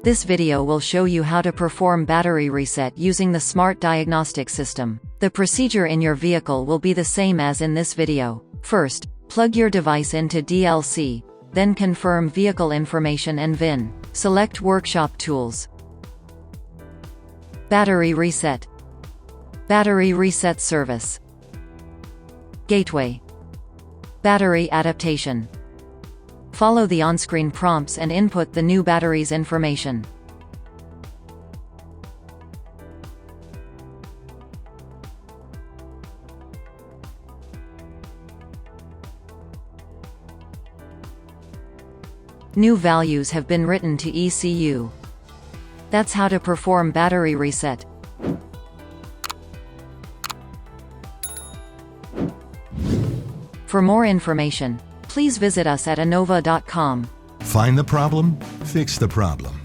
This video will show you how to perform battery reset using the Smart Diagnostic system. The procedure in your vehicle will be the same as in this video. First, plug your device into DLC, then confirm vehicle information and VIN. Select Workshop Tools. Battery Reset. Battery Reset Service. Gateway. Battery Adaptation. Follow the on-screen prompts and input the new battery's information. New values have been written to ECU. That's how to perform battery reset. For more information, please visit us at innova.com. Find the problem, fix the problem.